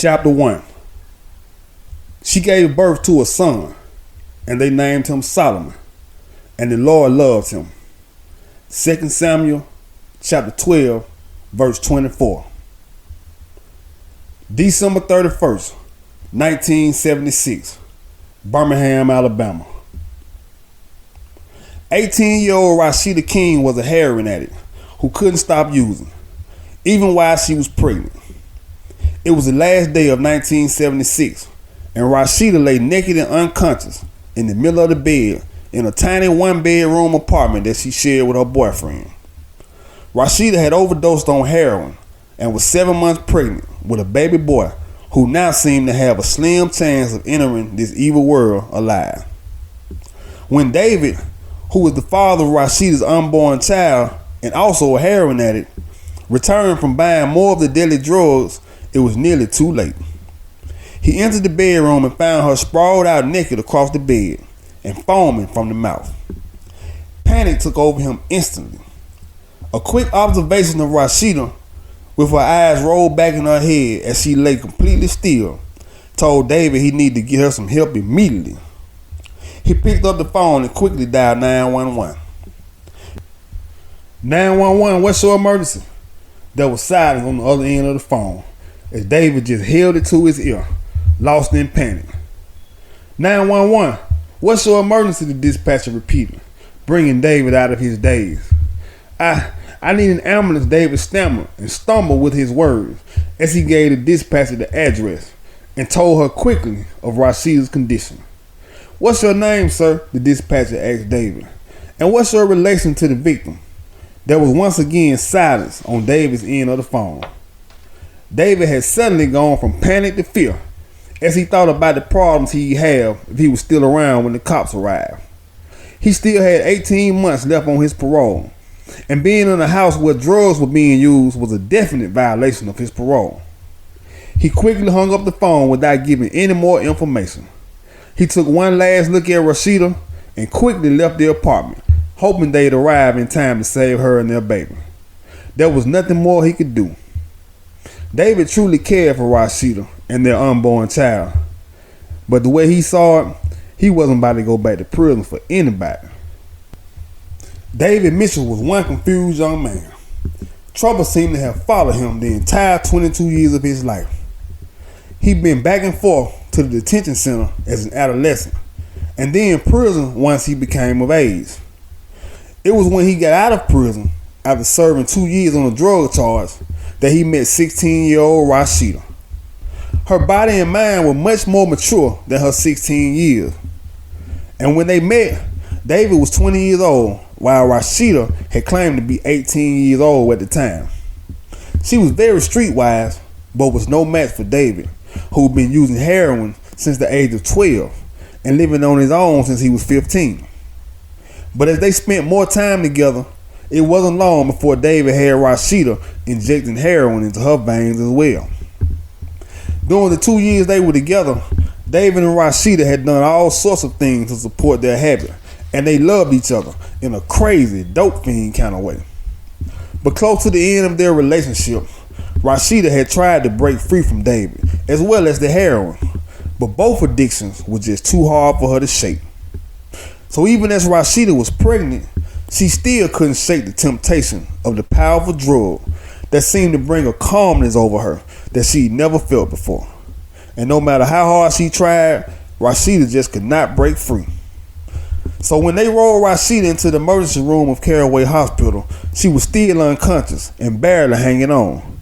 Chapter 1. She gave birth to a son, and they named him Solomon, and the Lord loved him. 2 Samuel chapter 12, verse 24. December 31st, 1976, Birmingham, Alabama. 18-year-old Rashida King was a heroin addict who couldn't stop using, even while she was pregnant. It was the last day of 1976, and Rashida lay naked and unconscious in the middle of the bed in a tiny one-bedroom apartment that she shared with her boyfriend. Rashida had overdosed on heroin and was 7 months pregnant with a baby boy who now seemed to have a slim chance of entering this evil world alive. When David, who was the father of Rashida's unborn child and also a heroin addict, returned from buying more of the deadly drugs, it was nearly too late. He entered the bedroom and found her sprawled out naked across the bed and foaming from the mouth. Panic took over him instantly. A quick observation of Rashida, with her eyes rolled back in her head as she lay completely still, told David he needed to get her some help immediately. He picked up the phone and quickly dialed 911. 911, what's your emergency? There was silence on the other end of the phone as David just held it to his ear, lost in panic. 911, what's your emergency? The dispatcher repeated, bringing David out of his daze. I need an ambulance, David stammered and stumbled with his words as he gave the dispatcher the address and told her quickly of Rashida's condition. What's your name, sir? The dispatcher asked David. And what's your relation to the victim? There was once again silence on David's end of the phone. David had suddenly gone from panic to fear as he thought about the problems he'd have if he was still around when the cops arrived. He still had 18 months left on his parole, and being in a house where drugs were being used was a definite violation of his parole. He quickly hung up the phone without giving any more information. He took one last look at Rashida and quickly left the apartment, hoping they'd arrive in time to save her and their baby. There was nothing more he could do. David truly cared for Rashida and their unborn child, but the way he saw it, he wasn't about to go back to prison for anybody. David Mitchell was one confused young man. Trouble seemed to have followed him the entire 22 years of his life. He'd been back and forth to the detention center as an adolescent, and then prison once he became of age. It was when he got out of prison, after serving 2 years on a drug charge, that he met 16-year-old Rashida. Her body and mind were much more mature than her 16 years. And when they met, David was 20 years old, while Rashida had claimed to be 18 years old at the time. She was very streetwise, but was no match for David, who'd been using heroin since the age of 12 and living on his own since he was 15. But as they spent more time together, it wasn't long before David had Rashida injecting heroin into her veins as well. During the 2 years they were together, David and Rashida had done all sorts of things to support their habit, and they loved each other in a crazy, dope fiend kind of way. But close to the end of their relationship, Rashida had tried to break free from David, as well as the heroin, but both addictions were just too hard for her to shake. So even as Rashida was pregnant, she still couldn't shake the temptation of the powerful drug that seemed to bring a calmness over her that she'd never felt before. And no matter how hard she tried, Rashida just could not break free. So when they rolled Rashida into the emergency room of Caraway Hospital, she was still unconscious and barely hanging on.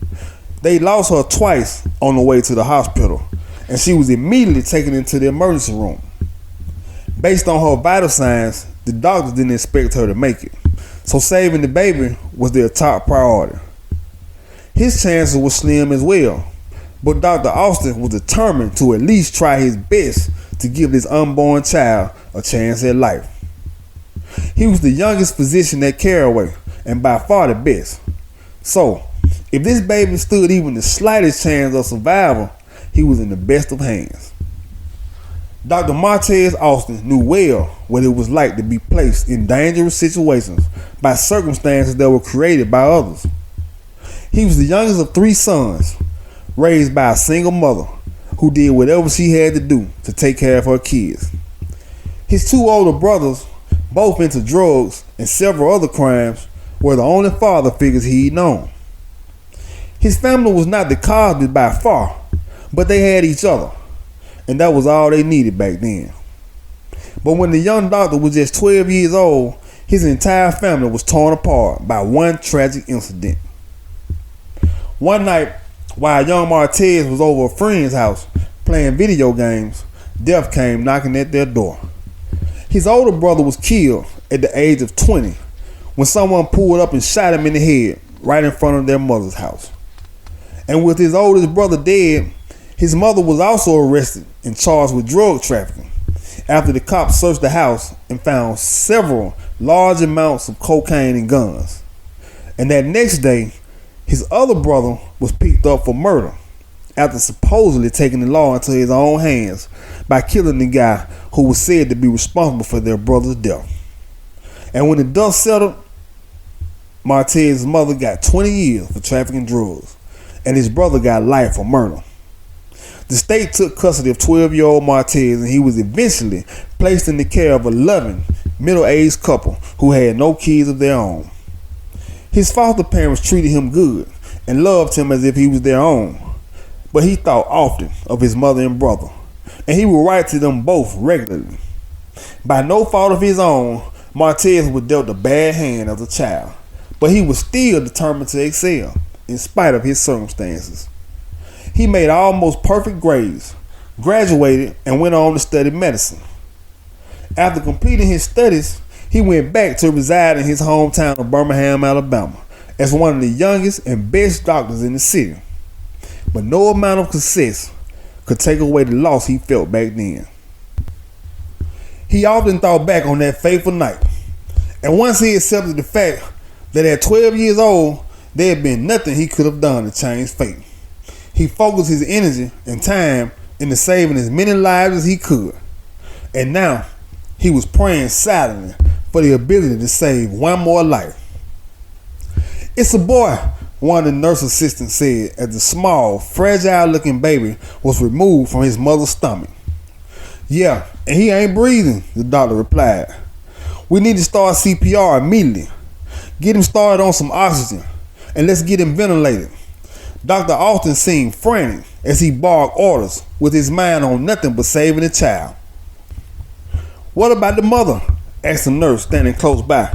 They lost her twice on the way to the hospital, and she was immediately taken into the emergency room. Based on her vital signs, the doctors didn't expect her to make it, so saving the baby was their top priority. His chances were slim as well, but Dr. Austin was determined to at least try his best to give this unborn child a chance at life. He was the youngest physician at Caraway and by far the best. So, if this baby stood even the slightest chance of survival, he was in the best of hands. Dr. Martez Austin knew well what it was like to be placed in dangerous situations by circumstances that were created by others. He was the youngest of 3 sons, raised by a single mother who did whatever she had to do to take care of her kids. His two older brothers, both into drugs and several other crimes, were the only father figures he'd known. His family was not the Cosbys by far, but they had each other, and that was all they needed back then. But when the young doctor was just 12 years old, his entire family was torn apart by one tragic incident. One night, while young Martez was over a friend's house playing video games, death came knocking at their door. His older brother was killed at the age of 20 when someone pulled up and shot him in the head right in front of their mother's house. And with his oldest brother dead, his mother was also arrested and charged with drug trafficking after the cops searched the house and found several large amounts of cocaine and guns. And that next day, his other brother was picked up for murder after supposedly taking the law into his own hands by killing the guy who was said to be responsible for their brother's death. And when the dust settled, Martez's mother got 20 years for trafficking drugs, and his brother got life for murder. The state took custody of 12-year-old Martez, and he was eventually placed in the care of a loving, middle-aged couple who had no kids of their own. His foster parents treated him good and loved him as if he was their own, but he thought often of his mother and brother, and he would write to them both regularly. By no fault of his own, Martez was dealt a bad hand as a child, but he was still determined to excel in spite of his circumstances. He made almost perfect grades, graduated, and went on to study medicine. After completing his studies, he went back to reside in his hometown of Birmingham, Alabama, as one of the youngest and best doctors in the city. But no amount of success could take away the loss he felt back then. He often thought back on that fateful night, and once he accepted the fact that at 12 years old, there had been nothing he could have done to change fate. He focused his energy and time into saving as many lives as he could. And now, he was praying silently for the ability to save one more life. "It's a boy," one of the nurse assistants said as the small, fragile-looking baby was removed from his mother's stomach. "Yeah, and he ain't breathing," the doctor replied. "We need to start CPR immediately. Get him started on some oxygen, and let's get him ventilated." Dr. Austin seemed frantic as he barked orders with his mind on nothing but saving the child. "What about the mother?" asked the nurse standing close by.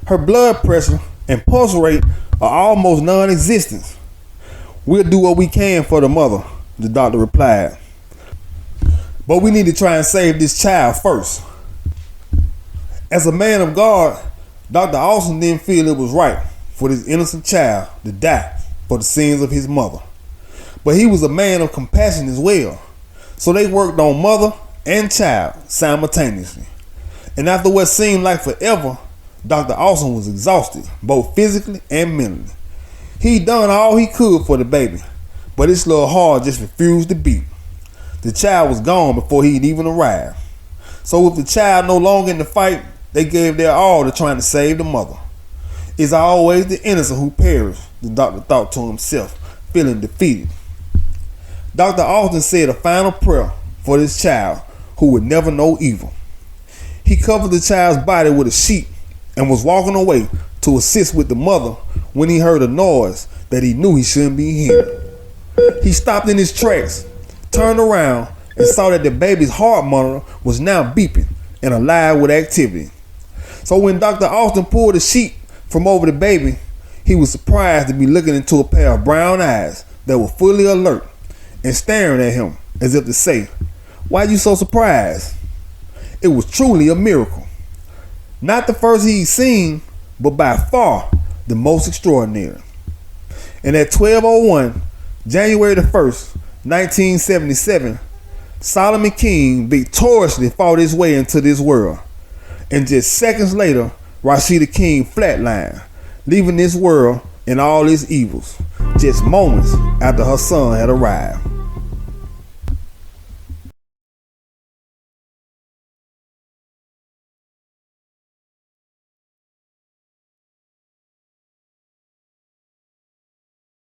"Her blood pressure and pulse rate are almost non-existent." "We'll do what we can for the mother," the doctor replied. "But we need to try and save this child first." As a man of God, Dr. Austin didn't feel it was right for this innocent child to die for the sins of his mother. But he was a man of compassion as well, so they worked on mother and child simultaneously. And after what seemed like forever, Dr. Austin was exhausted, both physically and mentally. He'd done all he could for the baby, but his little heart just refused to beat. The child was gone before he'd even arrived. So with the child no longer in the fight, they gave their all to trying to save the mother. "It's always the innocent who perish," the doctor thought to himself, feeling defeated. Dr. Austin said a final prayer for this child who would never know evil. He covered the child's body with a sheet and was walking away to assist with the mother when he heard a noise that he knew he shouldn't be hearing. He stopped in his tracks, turned around, and saw that the baby's heart monitor was now beeping and alive with activity. So when Dr. Austin pulled the sheet from over the baby, he was surprised to be looking into a pair of brown eyes that were fully alert and staring at him as if to say, "Why are you so surprised?" It was truly a miracle. Not the first he'd seen, but by far the most extraordinary. And at 12:01, January the 1st, 1977, Solomon King victoriously fought his way into this world. And just seconds later, Rashida King flatlined, leaving this world and all its evils, just moments after her son had arrived.